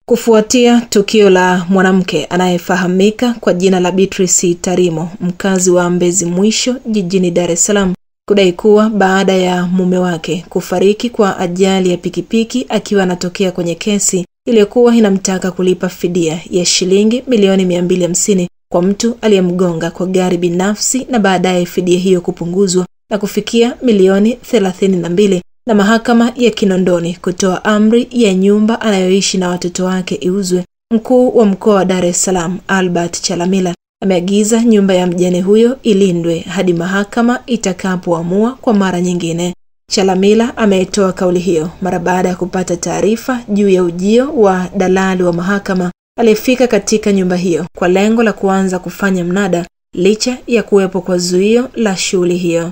Kufuatia tukio la mwanamke anayefahamika kwa jina la Beatrice Tarimo, mkazi wa Mbezi Mwisho jijini Dar es Salaam, kudai kuwa baada ya mume wake kufariki kwa ajali ya pikipiki akiwa anatokea kwenye kesi iliyokuwa inamtaka kulipa fidia ya shilingi milioni 250 kwa mtu aliyemgonga kwa gari binafsi, na baadaye fidia hiyo kupunguzwa na kufikia milioni 32, na mahakama ya Kinondoni kutoa amri ya nyumba anayoishi na watoto wake iuzwe. Mkuu wa mkoa wa Dar es Salaam Albert Chalamila ameagiza nyumba ya mjane huyo ilindwe hadi mahakama itakapoamua kwa mara nyingine. Chalamila ametoa kauli hiyo mara baada ya kupata taarifa juu ya ujio wa dalali wa mahakama aliyefika katika nyumba hiyo kwa lengo la kuanza kufanya mnada licha ya kuwepo kwa zuio la shughuli hiyo.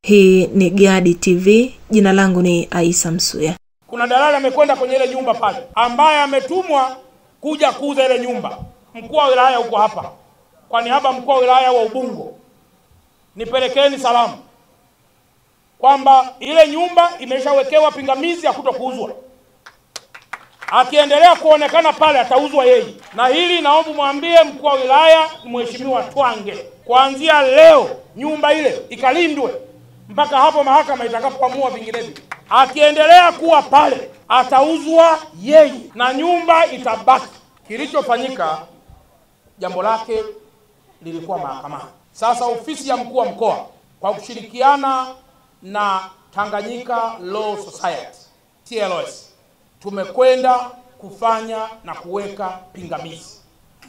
Hii ni Gadi TV, jina langu ni Aisa Msuya. Kuna dalali amekwenda kwenye ile nyumba pale ambaye ametumwa kuja kuuza ile nyumba. Mkuu wa wilaya huko hapa, kwa niaba mkuu wa wilaya wa Ubungo, nipelekeni salamu kwamba ile nyumba imeshawekewa pingamizi ya kutokuuzwa. Akiendelea kuonekana pale atauzwa yeye. Na hili naomba mwambie mkuu wa wilaya Mheshimiwa Twange, kuanzia leo nyumba ile ikalindwe mpaka hapo mahakama itakapoamua vinginevyo. Akiendelea kuwa pale atauzwa yeye na nyumba itabaki. Kilichofanyika jambo lake lilikuwa mahakamani. Sasa ofisi ya mkuu wa mkoa kwa kushirikiana na Tanganyika Law Society TLS tumekwenda kufanya na kuweka pingamizi.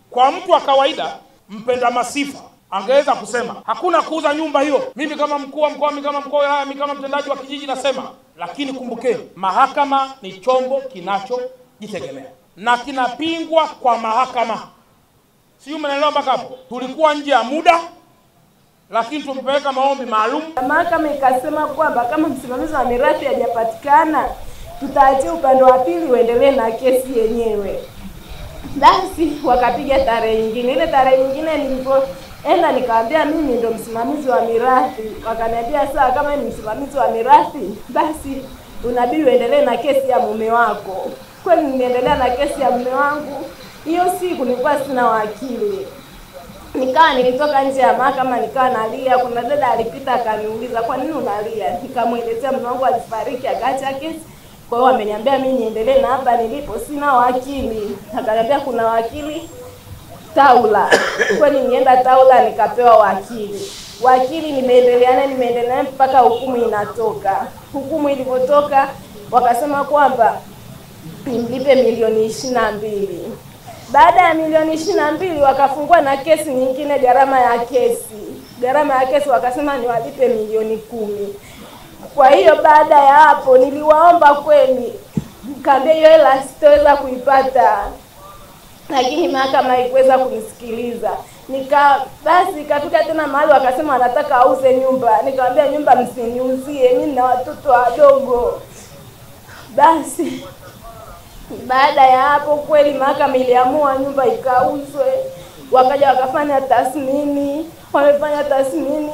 Kwa mtu wa kawaida mpenda masifa angeweza kusema hakuna kuuza nyumba hiyo. Mimi kama mkuu wa mkoa, mimi kama mkuu wa wilaya, mimi kama mtendaji wa kijiji nasema. Lakini kumbukeni, mahakama ni chombo kinachojitegemea na kinapingwa kwa mahakama. Sio mnaelewa mpaka hapo? Tulikuwa nje ya muda, lakini tumepeleka maombi maalum. Mahakama ikasema kwamba kama msimamizi wa mirathi hajapatikana, tutaachia upande wa pili uendelee na kesi yenyewe. Basi wakapiga tarehe nyingine. Ile tarehe nyingine nilipoenda nikaambia mimi ndio msimamizi wa mirathi, wakaniambia sawa, kama ni msimamizi wa mirathi basi unabidi uendelee na kesi ya mume wako. Kwani niendelea na kesi ya mume wangu. Hiyo siku nilikuwa sina wakili. Nilitoka nje ya mahakama nalia. Kuna dada alipita akaniuliza kwa nini unalia? Nikamuelezea mume wangu alifariki akaacha kesi. Kwa hiyo ameniambia mimi niendelee na hapa nilipo, sina wakili. Akaniambia kuna wakili Taula. Kwani nienda Taula nikapewa wakili. Wakili nimeendelea mpaka hukumu inatoka. Hukumu ilipotoka wakasema kwamba nimlipe milioni 22. Baada ya milioni 22 wakafungua na kesi nyingine, gharama ya kesi wakasema niwalipe milioni 10. Kwa hiyo baada ya hapo niliwaomba kweli, nikamwambia hiyo hela sitaweza kuipata, lakini mahakama haikuweza kunisikiliza. Basi ikafika tena mahali wakasema wanataka auze nyumba. Nikamwambia nyumba msiniuzie, mimi na watoto wadogo. Basi baada ya hapo kweli mahakama iliamua nyumba ikauzwe. Wakaja wakafanya tathmini, wamefanya tathmini.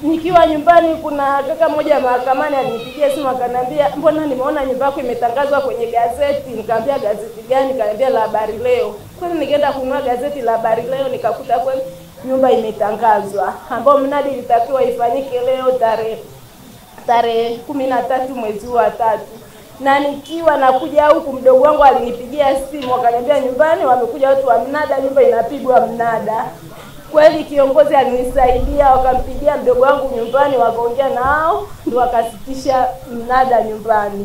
Nikiwa nyumbani kuna kaka mmoja mahakamani alinipigia simu akaniambia mbona nimeona nyumba yako imetangazwa kwenye gazeti. Nikamwambia gazeti gani? Akaniambia la Habari Leo. Kwani nikaenda kununua gazeti la Habari Leo nikakuta kweli nyumba imetangazwa, ambao mnadi ilitakiwa ifanyike leo tarehe 13 mwezi wa 3. Na nikiwa nakuja huku mdogo wangu alinipigia simu akaniambia nyumbani wamekuja watu wa mnada, nyumba inapigwa mnada. Kweli kiongozi alinisaidia, wakampigia mdogo wangu nyumbani, wakaongea nao ndio wakasitisha mnada nyumbani.